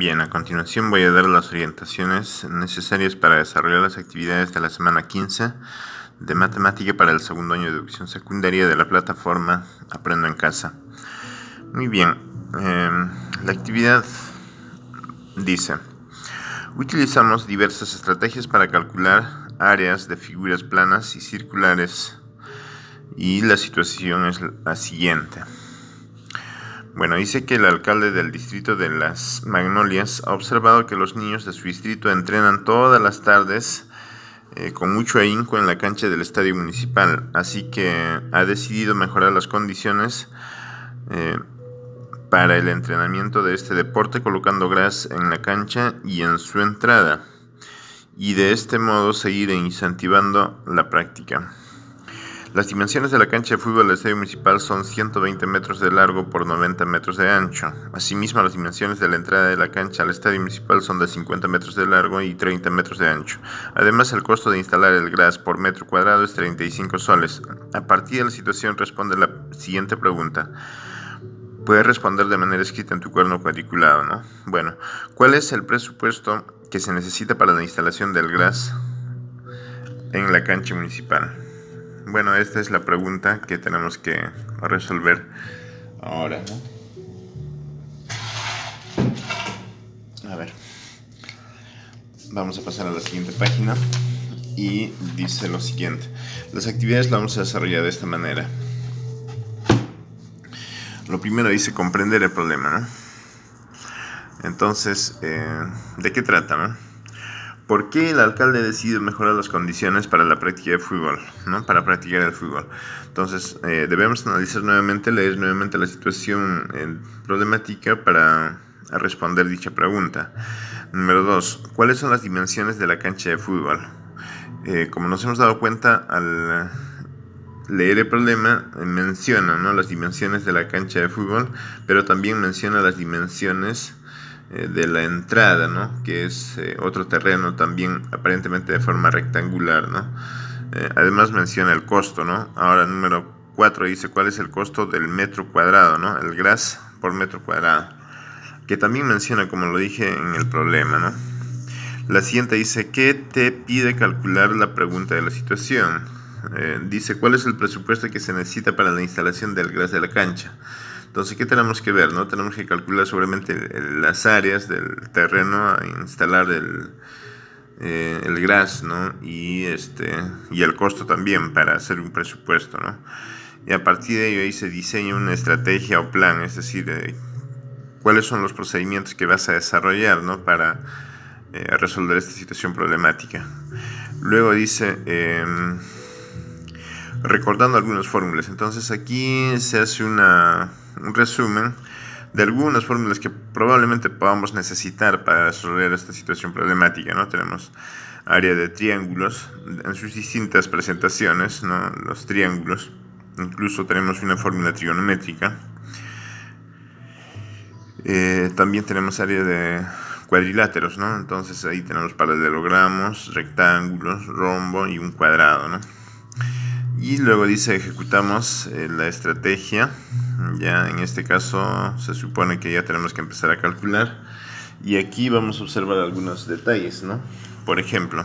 Bien, a continuación voy a dar las orientaciones necesarias para desarrollar las actividades de la semana 15 de matemática para el segundo año de educación secundaria de la plataforma Aprendo en Casa. Muy bien, la actividad dice: utilizamos diversas estrategias para calcular áreas de figuras planas y circulares y la situación es la siguiente. Bueno, dice que el alcalde del distrito de Las Magnolias ha observado que los niños de su distrito entrenan todas las tardes con mucho ahínco en la cancha del estadio municipal, así que ha decidido mejorar las condiciones para el entrenamiento de este deporte colocando gras en la cancha y en su entrada, y de este modo seguir incentivando la práctica. Las dimensiones de la cancha de fútbol del estadio municipal son 120 metros de largo por 90 metros de ancho. Asimismo, las dimensiones de la entrada de la cancha al estadio municipal son de 50 metros de largo y 30 metros de ancho. Además, el costo de instalar el gras por metro cuadrado es 35 soles. A partir de la situación, responde la siguiente pregunta. Puedes responder de manera escrita en tu cuaderno cuadriculado, ¿no? Bueno, ¿cuál es el presupuesto que se necesita para la instalación del gras en la cancha municipal? Bueno, esta es la pregunta que tenemos que resolver ahora, ¿no? A ver, vamos a pasar a la siguiente página y dice lo siguiente. Las actividades las vamos a desarrollar de esta manera. Lo primero dice comprender el problema, ¿no? Entonces, ¿de qué trata, no? ¿Por qué el alcalde decide mejorar las condiciones para la práctica de fútbol, ¿no? Para practicar el fútbol? Entonces, debemos analizar nuevamente, leer nuevamente la situación problemática para responder dicha pregunta. Número 2. ¿Cuáles son las dimensiones de la cancha de fútbol? Como nos hemos dado cuenta al leer el problema, menciona, ¿no?, las dimensiones de la cancha de fútbol, pero también menciona las dimensiones de la entrada, ¿no?, que es otro terreno también aparentemente de forma rectangular, ¿no? Además menciona el costo, ¿no? Ahora, número 4 dice cuál es el costo del metro cuadrado, ¿no? El gras por metro cuadrado, que también menciona, como lo dije en el problema, ¿no? La siguiente dice: ¿qué te pide calcular la pregunta de la situación? Dice cuál es el presupuesto que se necesita para la instalación del gras de la cancha. Entonces, ¿qué tenemos que ver, no? Tenemos que calcular seguramente las áreas del terreno a instalar el gras, ¿no? Y el costo también para hacer un presupuesto, ¿no? Y a partir de ello ahí se diseña una estrategia o plan, es decir, cuáles son los procedimientos que vas a desarrollar, ¿no?, para resolver esta situación problemática. Luego dice recordando algunas fórmulas. Entonces aquí se hace un resumen de algunas fórmulas que probablemente podamos necesitar para resolver esta situación problemática, ¿no? Tenemos área de triángulos en sus distintas presentaciones, ¿no? Los triángulos, incluso tenemos una fórmula trigonométrica. También tenemos área de cuadriláteros, ¿no? Entonces ahí tenemos paralelogramos, rectángulos, rombo y un cuadrado, ¿no? Y luego dice ejecutamos la estrategia. Ya en este caso se supone que ya tenemos que empezar a calcular. Y aquí vamos a observar algunos detalles, ¿no? Por ejemplo,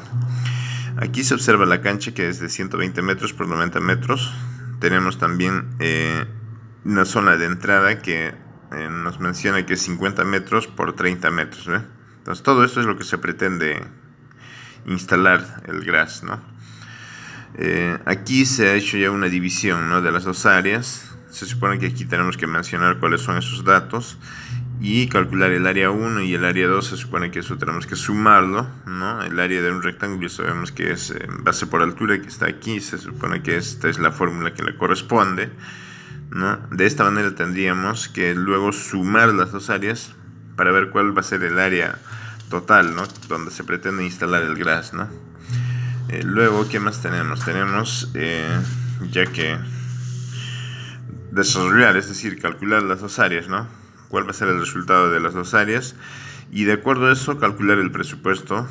aquí se observa la cancha, que es de 120 metros por 90 metros. Tenemos también una zona de entrada que nos menciona que es 50 metros por 30 metros, ¿ve? Entonces todo esto es lo que se pretende instalar el gras, ¿no? Aquí se ha hecho ya una división, ¿no?, de las dos áreas. Se supone que aquí tenemos que mencionar cuáles son esos datos y calcular el área 1 y el área 2. Se supone que eso tenemos que sumarlo, ¿no? El área de un rectángulo sabemos que es base por altura, que está aquí. Se supone que esta es la fórmula que le corresponde, ¿no? De esta manera tendríamos que luego sumar las dos áreas para ver cuál va a ser el área total, ¿no?, donde se pretende instalar el gras, ¿no? Luego, ¿qué más tenemos? Tenemos, ya que desarrollar, es decir, calcular las dos áreas, ¿no? ¿Cuál va a ser el resultado de las dos áreas? Y de acuerdo a eso, calcular el presupuesto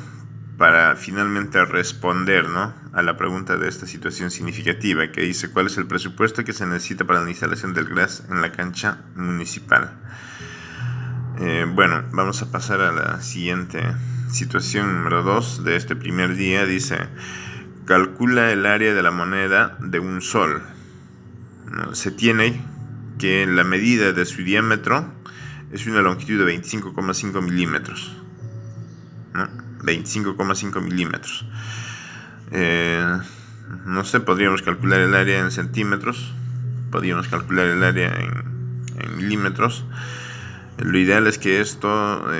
para finalmente responder, ¿no?, a la pregunta de esta situación significativa, que dice cuál es el presupuesto que se necesita para la instalación del gras en la cancha municipal. Bueno, vamos a pasar a la siguiente situación número 2 de este primer día. Dice, calcula el área de la moneda de un sol. ¿No? Se tiene que la medida de su diámetro es una longitud de 25,5 milímetros. ¿No? 25,5 milímetros. No sé, podríamos calcular el área en centímetros, podríamos calcular el área en milímetros. Lo ideal es que esto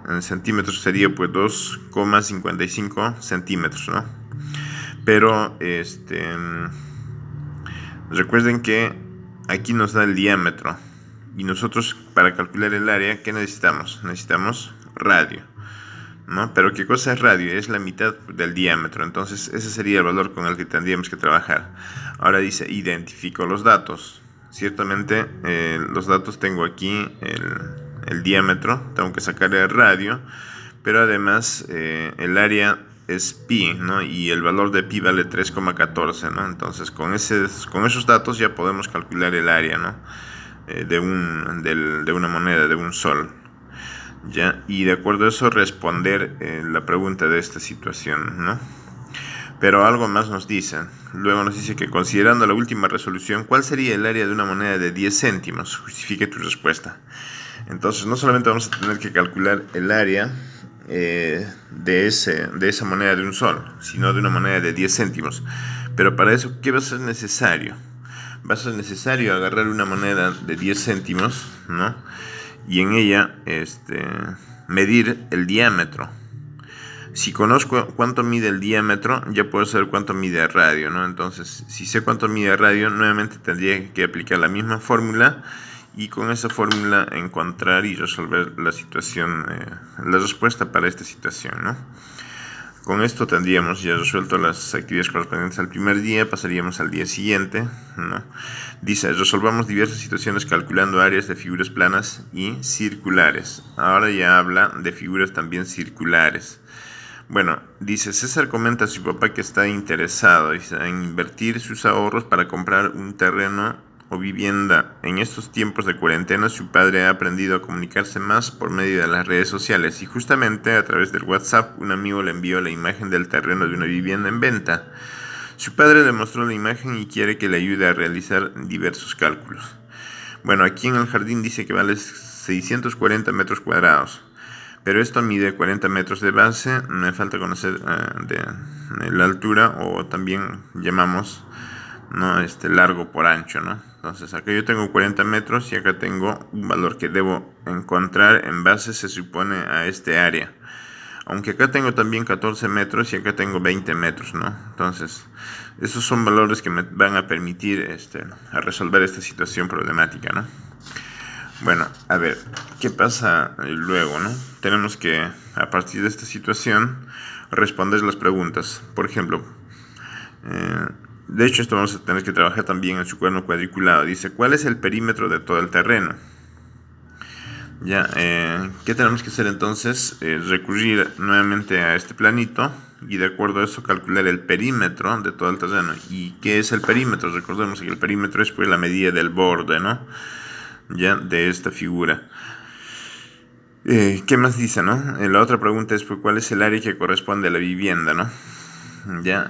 en centímetros sería pues 2,55 centímetros, ¿no? Pero recuerden que aquí nos da el diámetro y nosotros para calcular el área, ¿qué necesitamos? Necesitamos radio, ¿no? Pero ¿qué cosa es radio? Es la mitad del diámetro, entonces ese sería el valor con el que tendríamos que trabajar. Ahora dice, identifico los datos. Ciertamente los datos tengo aquí el diámetro, tengo que sacar el radio, pero además el área es pi, ¿no? Y el valor de pi vale 3,14, ¿no? Entonces con esos datos ya podemos calcular el área, ¿no? De una moneda, de un sol. ¿Ya? Y de acuerdo a eso responder la pregunta de esta situación, ¿no? Pero algo más nos dice. Luego nos dice que considerando la última resolución, ¿cuál sería el área de una moneda de 10 céntimos? Justifique tu respuesta. Entonces no solamente vamos a tener que calcular el área de esa moneda de un sol, sino de una moneda de 10 céntimos. Pero para eso, ¿qué va a ser necesario? Va a ser necesario agarrar una moneda de 10 céntimos, ¿no? Y en ella medir el diámetro. Si conozco cuánto mide el diámetro, ya puedo saber cuánto mide el radio, ¿no? Entonces, si sé cuánto mide el radio, nuevamente tendría que aplicar la misma fórmula y con esa fórmula encontrar y resolver la situación, la respuesta para esta situación, ¿no? Con esto tendríamos ya resuelto las actividades correspondientes al primer día, pasaríamos al día siguiente, ¿no? Dice, resolvamos diversas situaciones calculando áreas de figuras planas y circulares. Ahora ya habla de figuras también circulares. Bueno, dice, César comenta a su papá que está interesado en invertir sus ahorros para comprar un terreno o vivienda. En estos tiempos de cuarentena su padre ha aprendido a comunicarse más por medio de las redes sociales y justamente a través del WhatsApp un amigo le envió la imagen del terreno de una vivienda en venta. Su padre le mostró la imagen y quiere que le ayude a realizar diversos cálculos. Bueno, aquí en el jardín dice que vale 640 metros cuadrados. Pero esto mide 40 metros de base, me falta conocer de la altura o también llamamos, ¿no? Largo por ancho, ¿no? Entonces acá yo tengo 40 metros y acá tengo un valor que debo encontrar en base, se supone, a este área. Aunque acá tengo también 14 metros y acá tengo 20 metros, ¿no? Entonces, esos son valores que me van a permitir a resolver esta situación problemática, ¿no? Bueno, a ver, ¿qué pasa luego, no? Tenemos que, a partir de esta situación, responder las preguntas. Por ejemplo, de hecho esto vamos a tener que trabajar también en su cuaderno cuadriculado. Dice, ¿cuál es el perímetro de todo el terreno? Ya, ¿qué tenemos que hacer entonces? Recurrir nuevamente a este planito y de acuerdo a eso calcular el perímetro de todo el terreno. ¿Y qué es el perímetro? Recordemos que el perímetro es pues la medida del borde, ¿no? Ya, de esta figura. ¿Qué más dice, no? La otra pregunta es pues, ¿cuál es el área que corresponde a la vivienda, no? Ya,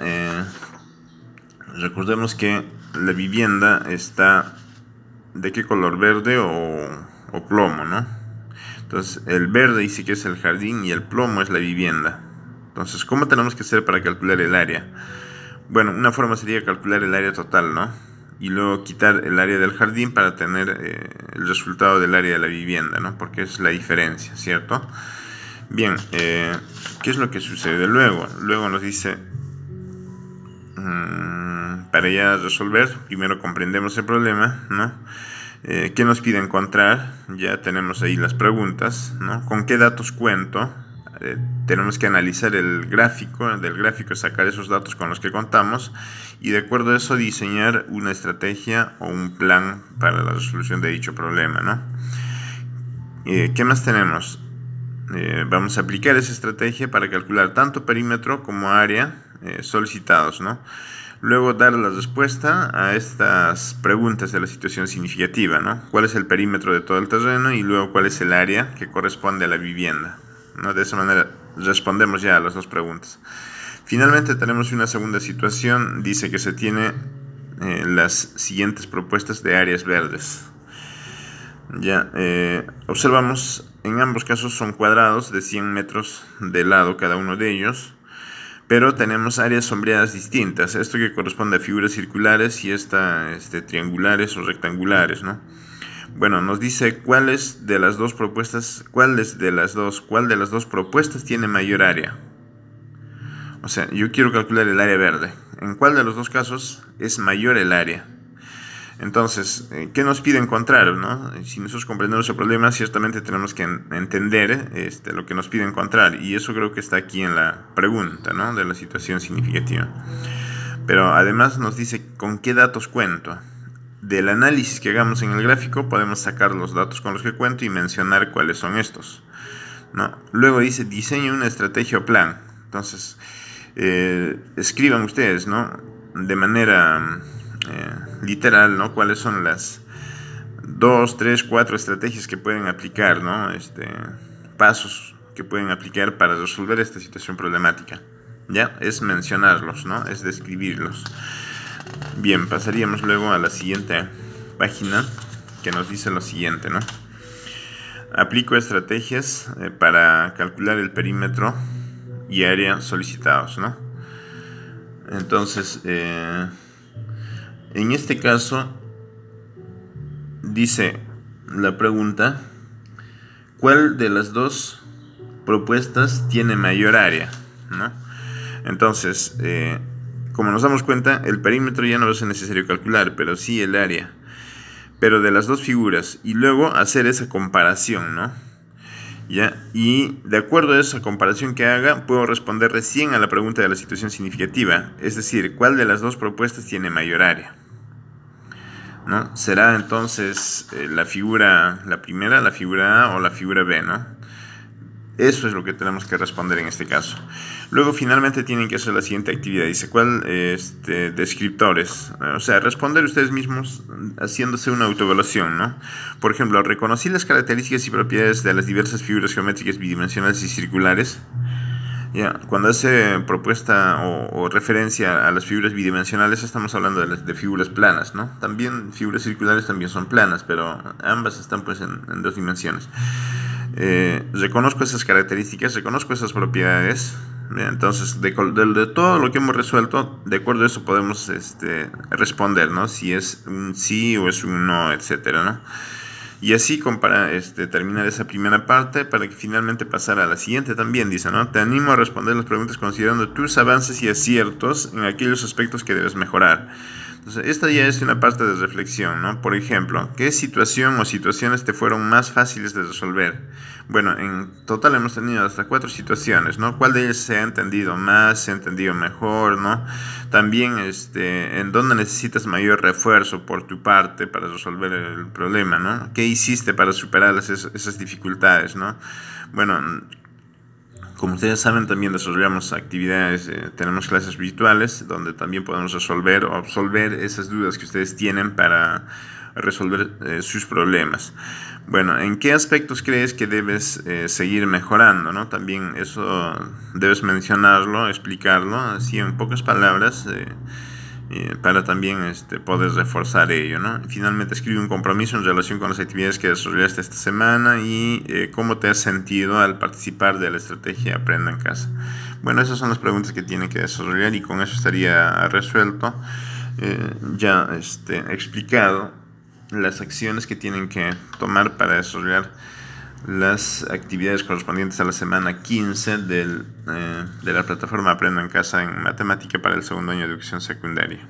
recordemos que la vivienda está de qué color, verde o plomo, ¿no? Entonces, el verde dice que es el jardín y el plomo es la vivienda. Entonces, ¿cómo tenemos que hacer para calcular el área? Bueno, una forma sería calcular el área total, ¿no? Y luego quitar el área del jardín para tener el resultado del área de la vivienda, ¿no? Porque es la diferencia, ¿cierto? Bien, ¿qué es lo que sucede luego? Luego nos dice, para ya resolver, primero comprendemos el problema, ¿no? ¿Qué nos pide encontrar? Ya tenemos ahí las preguntas, ¿no? ¿Con qué datos cuento? Tenemos que analizar el gráfico, del gráfico sacar esos datos con los que contamos y de acuerdo a eso diseñar una estrategia o un plan para la resolución de dicho problema, ¿no? ¿Qué más tenemos? Vamos a aplicar esa estrategia para calcular tanto perímetro como área solicitados, ¿no? Luego dar la respuesta a estas preguntas de la situación significativa, ¿no? ¿Cuál es el perímetro de todo el terreno? Y luego cuál es el área que corresponde a la vivienda, ¿no? De esa manera respondemos ya a las dos preguntas. Finalmente tenemos una segunda situación. Dice que se tiene las siguientes propuestas de áreas verdes. Ya, observamos, en ambos casos son cuadrados de 100 metros de lado cada uno de ellos, pero tenemos áreas sombreadas distintas. Esto que corresponde a figuras circulares y esta triangulares o rectangulares, ¿no? Bueno, nos dice cuál de las dos propuestas tiene mayor área. O sea, yo quiero calcular el área verde. ¿En cuál de los dos casos es mayor el área? Entonces, ¿qué nos pide encontrar, no? Si nosotros comprendemos el problema, ciertamente tenemos que entender lo que nos pide encontrar. Y eso creo que está aquí en la pregunta, ¿no? De la situación significativa. Pero además nos dice con qué datos cuento. Del análisis que hagamos en el gráfico podemos sacar los datos con los que cuento y mencionar cuáles son estos, ¿no? Luego dice diseñe una estrategia o plan. Entonces, escriban ustedes, ¿no? De manera literal, ¿no? Cuáles son las 2, 3, 4 estrategias que pueden aplicar, ¿no? Pasos que pueden aplicar para resolver esta situación problemática. Ya, es mencionarlos, ¿no? Es describirlos. Bien, pasaríamos luego a la siguiente página que nos dice lo siguiente, ¿no? Aplico estrategias para calcular el perímetro y área solicitados, ¿no? Entonces, en este caso, dice la pregunta, ¿cuál de las dos propuestas tiene mayor área, ¿no? Entonces, como nos damos cuenta, el perímetro ya no es necesario calcular, pero sí el área. Pero de las dos figuras, y luego hacer esa comparación, ¿no? ¿Ya? Y de acuerdo a esa comparación que haga, puedo responder recién a la pregunta de la situación significativa. Es decir, ¿cuál de las dos propuestas tiene mayor área? ¿No? Será entonces la primera, la figura A o la figura B, ¿no? Eso es lo que tenemos que responder en este caso. Luego finalmente tienen que hacer la siguiente actividad. Dice, ¿cuál descriptores? O sea, responder ustedes mismos haciéndose una autoevaluación, ¿no? Por ejemplo, reconocí las características y propiedades de las diversas figuras geométricas bidimensionales y circulares. Ya, cuando hace propuesta o referencia a las figuras bidimensionales, estamos hablando de figuras planas, ¿no? También figuras circulares también son planas, pero ambas están pues en dos dimensiones. Reconozco esas características, reconozco esas propiedades. Bien, entonces, de todo lo que hemos resuelto, de acuerdo a eso podemos responder, ¿no? Si es un sí o es un no, etcétera, ¿no? Y así para terminar esa primera parte, para que finalmente pasar a la siguiente también, dice, ¿no? Te animo a responder las preguntas considerando tus avances y aciertos en aquellos aspectos que debes mejorar. Entonces, esta ya es una parte de reflexión, ¿no? Por ejemplo, ¿qué situación o situaciones te fueron más fáciles de resolver? Bueno, en total hemos tenido hasta 4 situaciones, ¿no? ¿Cuál de ellas se ha entendido más, se ha entendido mejor, ¿no? También, ¿en dónde necesitas mayor refuerzo por tu parte para resolver el problema, ¿no? ¿Qué hiciste para superar esas dificultades, ¿no? Bueno, como ustedes saben, también desarrollamos actividades, tenemos clases virtuales donde también podemos resolver o absolver esas dudas que ustedes tienen para resolver sus problemas. Bueno, ¿en qué aspectos crees que debes seguir mejorando, ¿no? También eso debes mencionarlo, explicarlo, así en pocas palabras, para también poder reforzar ello, ¿no? Finalmente, escribe un compromiso en relación con las actividades que desarrollaste esta semana y cómo te has sentido al participar de la estrategia Aprenda en Casa. Bueno, esas son las preguntas que tienen que desarrollar y con eso estaría resuelto, ya explicado las acciones que tienen que tomar para desarrollar las actividades correspondientes a la semana 15 de la plataforma Aprenda en Casa en Matemática para el segundo año de educación secundaria.